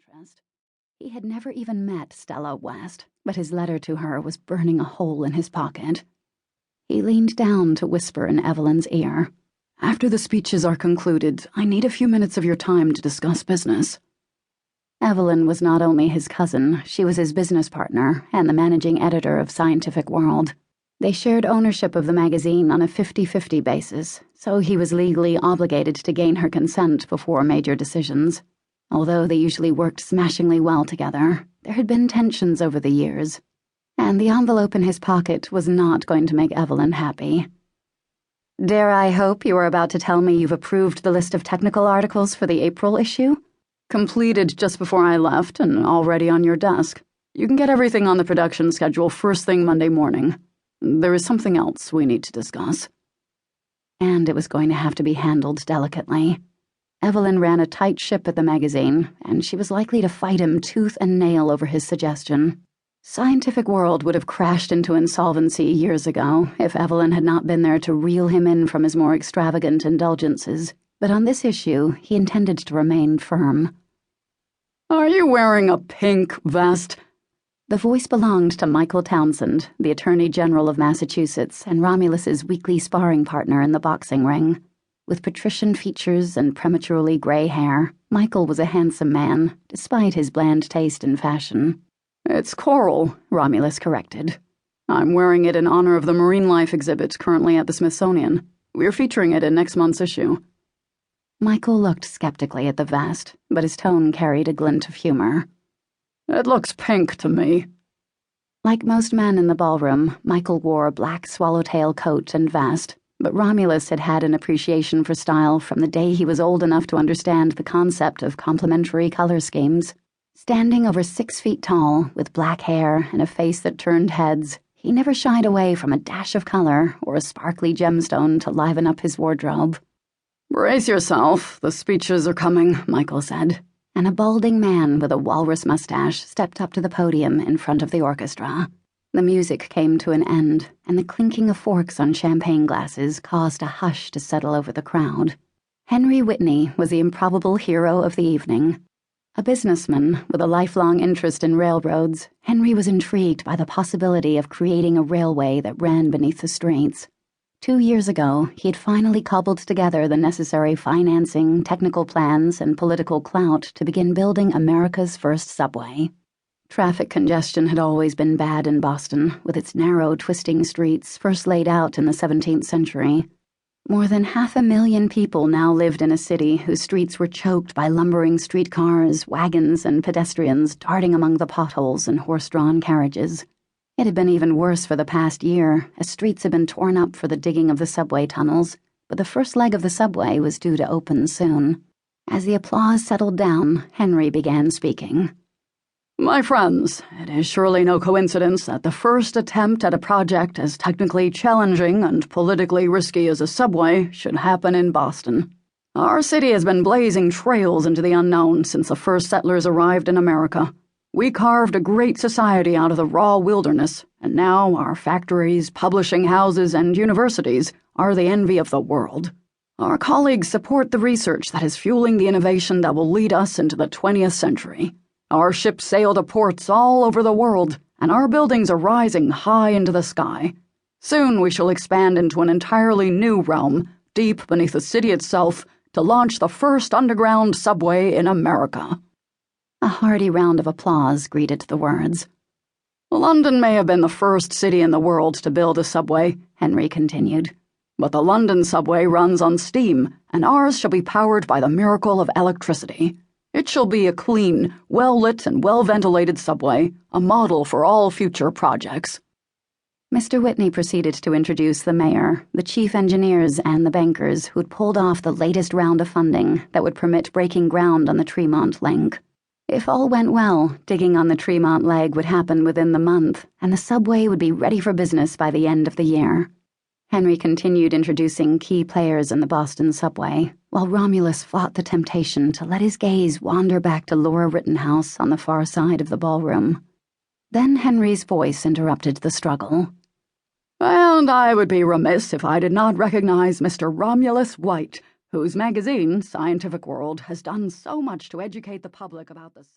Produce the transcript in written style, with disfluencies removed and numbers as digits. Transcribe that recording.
interest. He had never even met Stella West, but his letter to her was burning a hole in his pocket. He leaned down to whisper in Evelyn's ear. "After the speeches are concluded, I need a few minutes of your time to discuss business." Evelyn was not only his cousin, she was his business partner and the managing editor of Scientific World. They shared ownership of the magazine on a 50-50 basis, so he was legally obligated to gain her consent before major decisions. Although they usually worked smashingly well together, there had been tensions over the years, and the envelope in his pocket was not going to make Evelyn happy. "Dare I hope you are about to tell me you've approved the list of technical articles for the April issue?" "Completed just before I left and already on your desk. You can get everything on the production schedule first thing Monday morning. There is something else we need to discuss." And it was going to have to be handled delicately. Evelyn ran a tight ship at the magazine, and she was likely to fight him tooth and nail over his suggestion. Scientific World would have crashed into insolvency years ago if Evelyn had not been there to reel him in from his more extravagant indulgences, but on this issue he intended to remain firm. "Are you wearing a pink vest?" The voice belonged to Michael Townsend, the Attorney General of Massachusetts and Romulus's weekly sparring partner in the boxing ring. With patrician features and prematurely gray hair, Michael was a handsome man, despite his bland taste in fashion. "It's coral," Romulus corrected. "I'm wearing it in honor of the marine life exhibit currently at the Smithsonian. We're featuring it in next month's issue." Michael looked skeptically at the vest, but his tone carried a glint of humor. "It looks pink to me." Like most men in the ballroom, Michael wore a black swallowtail coat and vest, but Romulus had had an appreciation for style from the day he was old enough to understand the concept of complementary color schemes. Standing over 6 feet tall, with black hair and a face that turned heads, he never shied away from a dash of color or a sparkly gemstone to liven up his wardrobe. "Brace yourself, the speeches are coming," Michael said, and a balding man with a walrus mustache stepped up to the podium in front of the orchestra. The music came to an end, and the clinking of forks on champagne glasses caused a hush to settle over the crowd. Henry Whitney was the improbable hero of the evening. A businessman with a lifelong interest in railroads, Henry was intrigued by the possibility of creating a railway that ran beneath the streets. 2 years ago, he had finally cobbled together the necessary financing, technical plans, and political clout to begin building America's first subway. Traffic congestion had always been bad in Boston, with its narrow, twisting streets first laid out in the 17th century. More than 500,000 people now lived in a city whose streets were choked by lumbering streetcars, wagons, and pedestrians darting among the potholes and horse-drawn carriages. It had been even worse for the past year, as streets had been torn up for the digging of the subway tunnels, but the first leg of the subway was due to open soon. As the applause settled down, Henry began speaking. "My friends, it is surely no coincidence that the first attempt at a project as technically challenging and politically risky as a subway should happen in Boston. Our city has been blazing trails into the unknown since the first settlers arrived in America. We carved a great society out of the raw wilderness, and now our factories, publishing houses, and universities are the envy of the world. Our colleagues support the research that is fueling the innovation that will lead us into the 20th century. Our ships sail to ports all over the world, and our buildings are rising high into the sky. Soon we shall expand into an entirely new realm, deep beneath the city itself, to launch the first underground subway in America." A hearty round of applause greeted the words. "London may have been the first city in the world to build a subway," Henry continued, "but the London subway runs on steam, and ours shall be powered by the miracle of electricity. It shall be a clean, well-lit and well-ventilated subway, a model for all future projects." Mr. Whitney proceeded to introduce the mayor, the chief engineers, and the bankers who'd pulled off the latest round of funding that would permit breaking ground on the Tremont link. If all went well, digging on the Tremont leg would happen within the month, and the subway would be ready for business by the end of the year. Henry continued introducing key players in the Boston subway, while Romulus fought the temptation to let his gaze wander back to Laura Rittenhouse on the far side of the ballroom. Then Henry's voice interrupted the struggle. "And I would be remiss if I did not recognize Mr. Romulus White, whose magazine, Scientific World, has done so much to educate the public about the